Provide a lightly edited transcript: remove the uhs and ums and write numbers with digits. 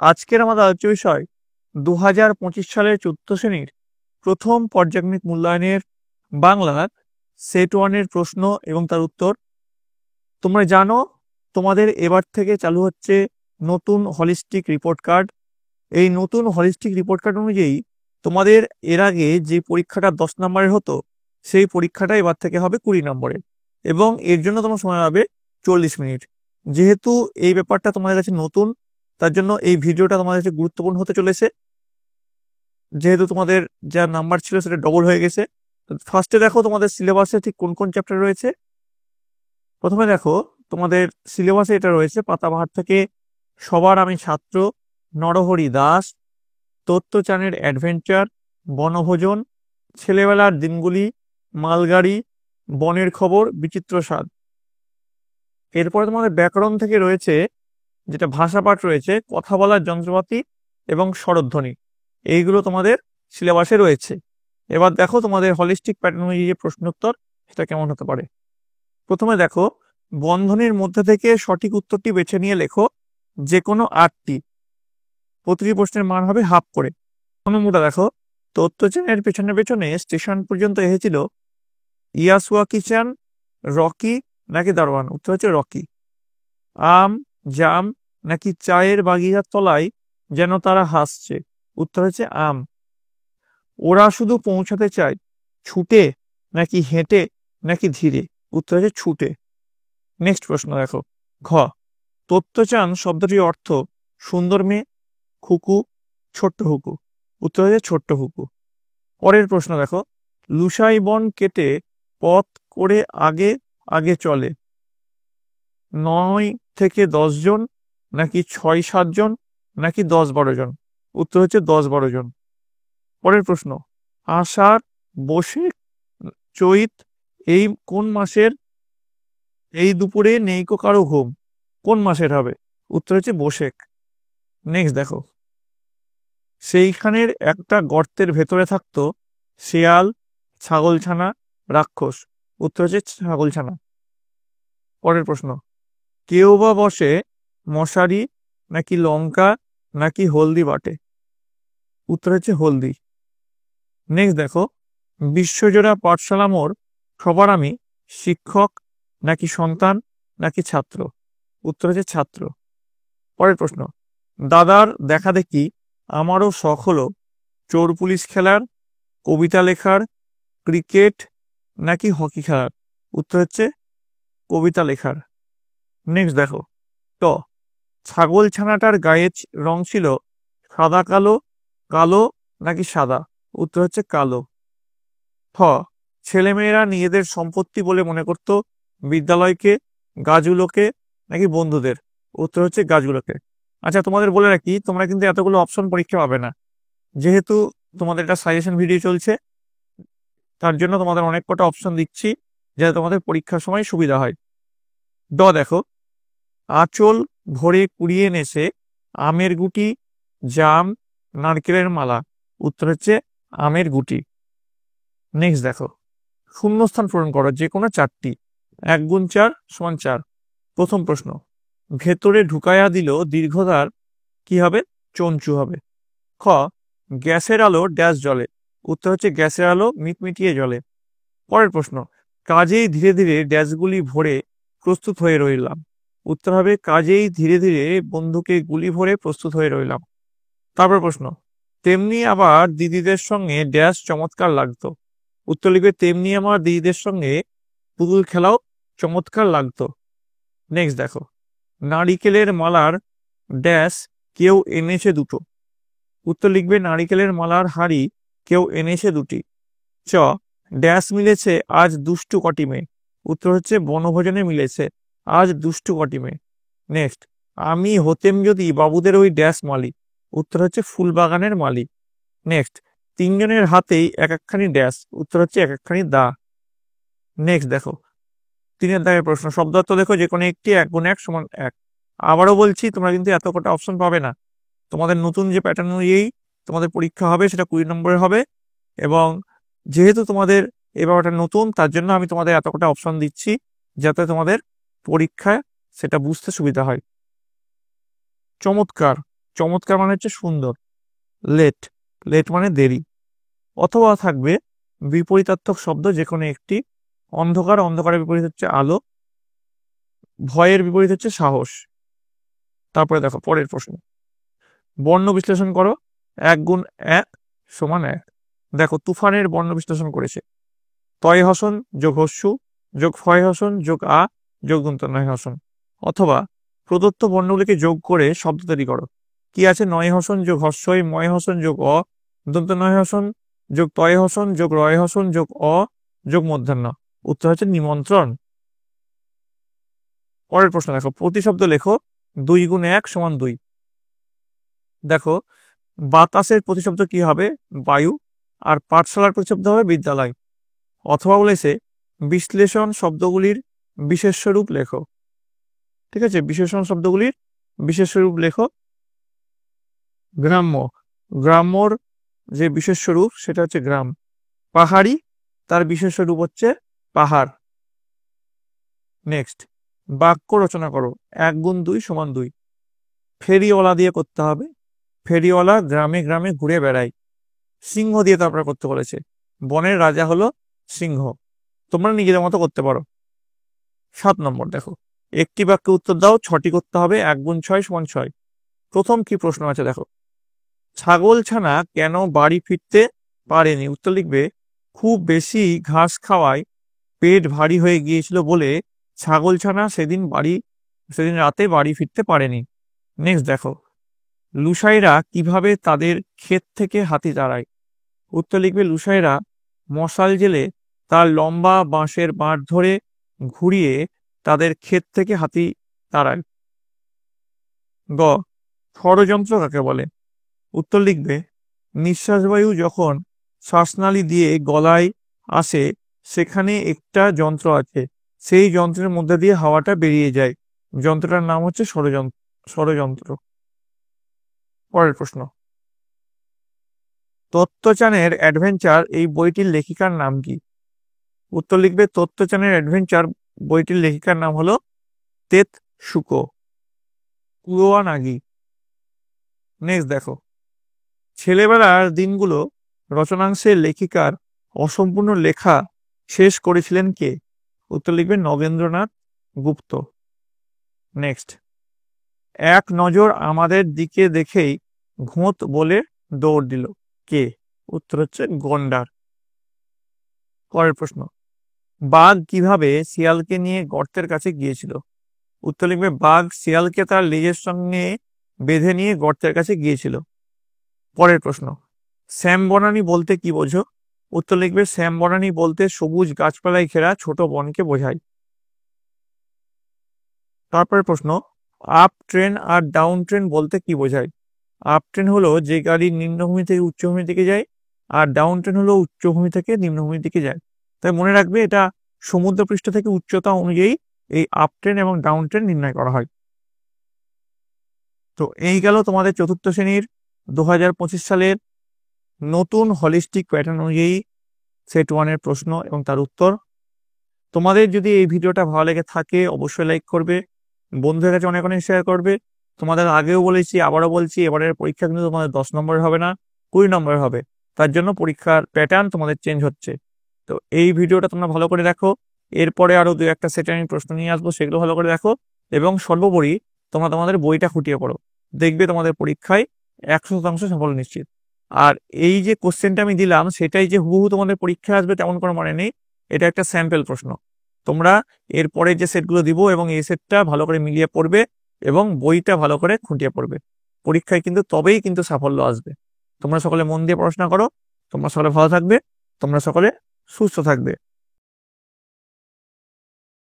আজকের আমাদের আলোচ্য বিষয় 2025 সালের চতুর্থ শ্রেণীর প্রথম পর্যায়ক্রমিক মূল্যায়নের বাংলার সেট 1-এর প্রশ্ন এবং তার উত্তর। তোমরা জানো তোমাদের এবার থেকে চালু হচ্ছে নতুন হলিস্টিক রিপোর্ট কার্ড। এই নতুন হলিস্টিক রিপোর্ট কার্ড অনুযায়ী তোমাদের এর আগে যে পরীক্ষাটা 10 নম্বরের হতো সেই পরীক্ষাটা এবার থেকে হবে 20 নম্বরের, এবং এর জন্য তোমার সময় হবে 40 মিনিট। যেহেতু এই ব্যাপারটা তোমাদের কাছে নতুন, তার জন্য এই ভিডিওটা তোমাদের কাছে গুরুত্বপূর্ণ হতে চলেছে। যেহেতু তোমাদের যা নাম্বার ছিল সেটা ডবল হয়ে গেছে। ফার্স্টে দেখো তোমাদের সিলেবাসে ঠিক কোন কোন চ্যাপ্টার রয়েছে। প্রথমে দেখো তোমাদের সিলেবাসে এটা রয়েছে পাতাবাহার থেকে সবার আমি ছাত্র, নরহরি দাস, তত্ত্বচানের অ্যাডভেঞ্চার, বনভোজন, ছেলেবেলার দিনগুলি, মালগাড়ি, বনের খবর, বিচিত্র স্বাদ। এরপরে তোমাদের ব্যাকরণ থেকে রয়েছে যেটা ভাষাপাঠ রয়েছে কথা বলার যন্ত্রপাতি এবং স্বরধ্বনি। এইগুলো তোমাদের সিলেবাসে রয়েছে। এবার দেখো তোমাদের হলিস্টিক প্যাটার্ন অনুযায়ী যে প্রশ্নোত্তর সেটা কেমন হতে পারে। প্রথমে দেখো বন্ধনীর মধ্যে থেকে সঠিক উত্তরটি বেছে নিয়ে লেখো যে কোনো 8টি। প্রতিটি প্রশ্নের মান হবে হাফ করে। নম্বরটা দেখো তত্ত্বচানের পেছনে পেছনে স্টেশন পর্যন্ত এসেছিল ইয়াসুয়া কিচান, রকি নাকি দারোয়ান? উত্তর হচ্ছে রকি। আম, জাম নাকি চায়ের বাগিচার তলায় যেন তারা হাসছে? উত্তর হচ্ছে আম। ওরা শুধু পৌঁছাতে চায় ছুটে নাকি হেঁটে নাকি ধীরে? উত্তর হচ্ছে ছুটে। নেক্সট প্রশ্ন দেখো ঘ, তত্ত্বচান শব্দটির অর্থ সুন্দর মেয়ে, খুকু, ছোট্ট হুকু? উত্তর হচ্ছে ছোট্ট হুকু। পরের প্রশ্ন দেখো লুসাই বন কেটে পথ করে আগে আগে চলে 9 থেকে 10 জন নাকি 6-7 জন নাকি 10-12 জন? উত্তর হচ্ছে 10-12 জন। পরের প্রশ্ন আষাঢ়, বৈশাখ, চৈত এই কোন মাসের এই দুপুরে নেইকো কারো ঘুম? কোন মাসের হবে? উত্তর হচ্ছে বৈশাখ। নেক্সট দেখো সেইখানের একটা গর্তের ভেতরে থাকতো শেয়াল, ছাগলছানা, রাক্ষস? উত্তর হচ্ছে ছাগলছানা। পরের প্রশ্ন কেউ বা বসে মশারি নাকি লঙ্কা নাকি হলদি বাটে? উত্তর হচ্ছে হলদি। নেক্সট দেখো বিশ্বজোড়া পাঠশালা মোর সবার আমি শিক্ষক নাকি সন্তান নাকি ছাত্র? উত্তর হচ্ছে ছাত্র। পরের প্রশ্ন দাদার দেখা দেখি আমারও শখ হলো চোর পুলিশ খেলার, কবিতা লেখার, ক্রিকেট নাকি হকি খেলার? উত্তর হচ্ছে কবিতা লেখার। নেক্সট দেখো ট ছাগল ছানাটার গায়ের রং ছিল সাদা কালো, কালো নাকি সাদা? উত্তর হচ্ছে কালো। ঠ ছেলেমেয়েরা নিজেদের সম্পত্তি বলে মনে করত বিদ্যালয়কে, গাছগুলোকে নাকি বন্ধুদের? উত্তর হচ্ছে গাছগুলোকে। আচ্ছা তোমাদের বলে রাখি তোমরা কিন্তু এতগুলো অপশন পরীক্ষা পাবে না, যেহেতু তোমাদের একটা সাজেশন ভিডিও চলছে তার জন্য তোমাদের অনেক কটা অপশন দিচ্ছি যাতে তোমাদের পরীক্ষার সময় সুবিধা হয়। ড দেখো আঁচল ভরে কুড়িয়ে এনেছে আমের গুটি, জাম, নারকেলের মালা? উত্তর হচ্ছে আমের গুটি। নেক্সট দেখো শূন্যস্থান পূরণ করো যে কোনো 4টি। 1 গুণ 4 সমান 4। প্রথম প্রশ্ন ভেতরে ঢুকাইয়া দিল দীর্ঘদার কি হবে? চঞ্চু হবে। খ গ্যাসের আলো ড্যাশ জ্বলে? উত্তর হচ্ছে গ্যাসের আলো মিটমিটিয়ে জ্বলে। পরের প্রশ্ন কাজেই ধীরে ধীরে ড্যাশগুলি ভরে প্রস্তুত হয়ে রইলাম? উত্তর হবে কাজেই ধীরে ধীরে বন্দুকে গুলি ভরে প্রস্তুত হয়ে রইলাম। তারপর প্রশ্ন তেমনি আবার দিদিদের সঙ্গে ড্যাশ চমৎকার লাগতো? উত্তর লিখবে তেমনি আমার দিদিদের সঙ্গে পুতুল খেলাও চমৎকার লাগতো। নেক্সট দেখো নারিকেলের মালার ড্যাশ কেউ এনেছে দুটো? উত্তর লিখবে নারিকেলের মালার হাড়ি কেউ এনেছে দুটি। চ ড্যাশ মিলেছে আজ দুষ্টু কটি মেয়ে? উত্তর হচ্ছে বনভোজনে মিলেছে আজ দুষ্টু কটি মেয়ে। নেক্সট আমি হতেম যদি বাবুদের ওই ড্যাশ মালি? উত্তর হচ্ছে ফুলবাগানের মালি। নেক্সট 3 জনের হাতেই এক একখানি ড্যাশ? উত্তর হচ্ছে এক একখানি দা। নেক্সট দেখো 3 দাগের প্রশ্ন শব্দার্থ দেখো যে কোনো একটি 1 গুণ 1 সমান 1। আবারও বলছি তোমরা কিন্তু এত কটা অপশন পাবে না। তোমাদের নতুন যে প্যাটার্ন অনুযায়ী তোমাদের পরীক্ষা হবে সেটা 20 নম্বরের হবে, এবং যেহেতু তোমাদের এই ব্যাপারটা নতুন তার জন্য আমি তোমাদের এত কটা অপশন দিচ্ছি যাতে তোমাদের পরীক্ষায় সেটা বুঝতে সুবিধা হয়। চমৎকার চমৎকার মানে হচ্ছে সুন্দর, লেট, লেট মানে দেরি। অথবা থাকবে বিপরীতার্থক শব্দ যে কোনো একটি, অন্ধকার, অন্ধকারের বিপরীত হচ্ছে আলো, ভয়ের বিপরীত হচ্ছে সাহস। তারপরে দেখো পরের প্রশ্ন, বর্ণ বিশ্লেষণ করো। 1 গুণ 1 সমান 1। দেখো তুফানের বর্ণ বিশ্লেষণ করেছে, তয় হসন যোগ হস্যু যোগ ফয় হসন যোগ আ যোগ দন্ত নয় হসন। অথবা প্রদত্ত বর্ণগুলিকে যোগ করে শব্দ তৈরি করো। কি আছে? নয় হসন যোগ হস্যই, ময় হসন যোগ অ, দন্ত নয় হসন যোগ তয় হসন যোগ রয় হসন যোগ অ যোগ মধ্যাহ্ন। উত্তর হচ্ছে নিমন্ত্রণ। পরের প্রশ্ন দেখো, প্রতিশব্দ লেখো। 2 গুণ 1 সমান 2। দেখো বাতাসের প্রতিশব্দ কি হবে? বায়ু। আর পাঠশালার প্রতিশব্দ হবে বিদ্যালয়। অথবা বলেছে বিশ্লেষণ শব্দগুলির বিশেষ্য রূপ লেখো। ঠিক আছে, বিশেষণ শব্দগুলির বিশেষ্য রূপ লেখো। গ্রাম্য, গ্রাম্যর যে বিশেষ্য রূপ সেটা হচ্ছে গ্রাম। পাহাড়ি, তার বিশেষ্য রূপ হচ্ছে পাহাড়। নেক্সট, বাক্য রচনা করো। 1 গুণ 2 সমান 2। ফেরিওয়ালা দিয়ে করতে হবে। ফেরিওয়ালা গ্রামে গ্রামে ঘুরে বেড়ায়। সিংহ দিয়ে তারপরে করতে বলেছে। বনের রাজা হলো সিংহ। তোমরা নিজেদের মতো করতে পারো। 7 নম্বর দেখো, একটি বাক্যে উত্তর দাও, 6টি করতে হবে। 1 গুণ 6 সমান 6। প্রথম কি প্রশ্ন আছে দেখো, ছাগলছানা কেন বাড়ি ফিরতে পারেনি? উত্তর লিখবে, খুব বেশি ঘাস খাওয়ায় পেট ভারী হয়ে গিয়েছিল বলে ছাগলছানা সেদিন রাতে বাড়ি ফিরতে পারেনি। নেক্সট দেখো, লুসাইরা কিভাবে তাদের ক্ষেত থেকে হাতি তাড়ায়? উত্তর লিখবে, লুসাইরা মশাল জেলে তার লম্বা বাঁশের বাঁট ধরে ঘুরিয়ে তাদের ক্ষেত থেকে হাতি তাড়ায়। গ, ষড়যন্ত্র কাকে বলে? উত্তর লিখবে, নিঃশ্বাসবায়ু যখন শ্বাসনালী দিয়ে গলায় আসে সেখানে একটা যন্ত্র আছে, সেই যন্ত্রের মধ্যে দিয়ে হাওয়াটা বেরিয়ে যায়, যন্ত্রটার নাম হচ্ছে ষড়যন্ত্র। পরের প্রশ্ন, তত্ত্বচানের অ্যাডভেঞ্চার এই বইটির লেখিকার নাম কি? উত্তর লিখবে, তত্ত্বচানের অ্যাডভেঞ্চার বইটির লেখিকার নাম হলো তেতসুকো কুয়োয়ানাগি। নেক্সট দেখো, ছেলেবেলার দিনগুলো রচনাংশের লেখিকার অসম্পূর্ণ লেখা শেষ করেছিলেন কে? উত্তর লিখবে, নগেন্দ্রনাথ গুপ্ত। নেক্সট, এক নজর আমাদের দিকে দেখেই ঘোঁত বলে দৌড় দিল, কে? উত্তর হচ্ছে গন্ডার। পরের প্রশ্ন, বাঘ কিভাবে শিয়ালকে নিয়ে গর্তের কাছে গিয়েছিল? উত্তর লিখবে, বাঘ শিয়ালকে তার লেজের সঙ্গে বেঁধে নিয়ে গর্তের কাছে গিয়েছিল। পরের প্রশ্ন, শ্যাম বনানী বলতে কি বোঝো? উত্তর লিখবে, শ্যাম বনানী বলতে সবুজ গাছপালায় ঘেরা ছোট বনকে বোঝায়। তারপরে প্রশ্ন, আপ ট্রেন আর ডাউন ট্রেন বলতে কি বোঝায়? আপ ট্রেন হলো যে গাড়ি নিম্নভূমি থেকে উচ্চভূমির দিকে যায়, আর ডাউন ট্রেন হলো উচ্চভূমি থেকে নিম্নভূমির দিকে যায়। তাই মনে রাখবে, এটা সমুদ্রপৃষ্ঠ থেকে উচ্চতা অনুযায়ী এই আপ ট্রেন এবং ডাউন ট্রেন নির্ণয় করা হয়। তো এই গেল তোমাদের চতুর্থ শ্রেণীর 2025 সালের নতুন হলিস্টিক প্যাটার্ন অনুযায়ী সেট 1-এর প্রশ্ন এবং তার উত্তর। তোমাদের যদি এই ভিডিওটা ভালো লেগে থাকে অবশ্যই লাইক করবে, বন্ধুদের কাছে অনেক অনেক শেয়ার করবে। তোমাদের আগেও বলেছি, আবারও বলছি, এবারের পরীক্ষা কিন্তু তোমাদের 10 নম্বর হবে না, 20 নম্বর হবে। তার জন্য পরীক্ষার প্যাটার্ন তোমাদের চেঞ্জ হচ্ছে। তো এই ভিডিওটা তোমরা ভালো করে দেখো, এরপরে আরো 2-1টা সেট আমি প্রশ্ন নিয়ে আসবো, সেগুলো ভালো করে দেখো। এবং সর্বোপরি তোমরা তোমাদের বইটা খুঁটিয়ে পড়ো, দেখবে তোমাদের পরীক্ষায় 100% সাফল্য নিশ্চিত। আর এই যে কোশ্চেনটা আমি দিলাম সেটাই যে হুবহু তোমাদের পরীক্ষায় আসবে তেমন কোনো মানে নেই, এটা একটা স্যাম্পল প্রশ্ন। তোমরা এরপরে যে সেটগুলো দিব এবং এই সেটটা ভালো করে মিলিয়ে পড়বে এবং বইটা ভালো করে খুঁটিয়ে পড়বে, পরীক্ষায় কিন্তু তবেই কিন্তু সাফল্য আসবে। তোমরা সকলে মন দিয়ে পড়াশোনা করো, তোমরা সকলে ভালো থাকবে, তোমরা সকলে সুস্থ থাকবে।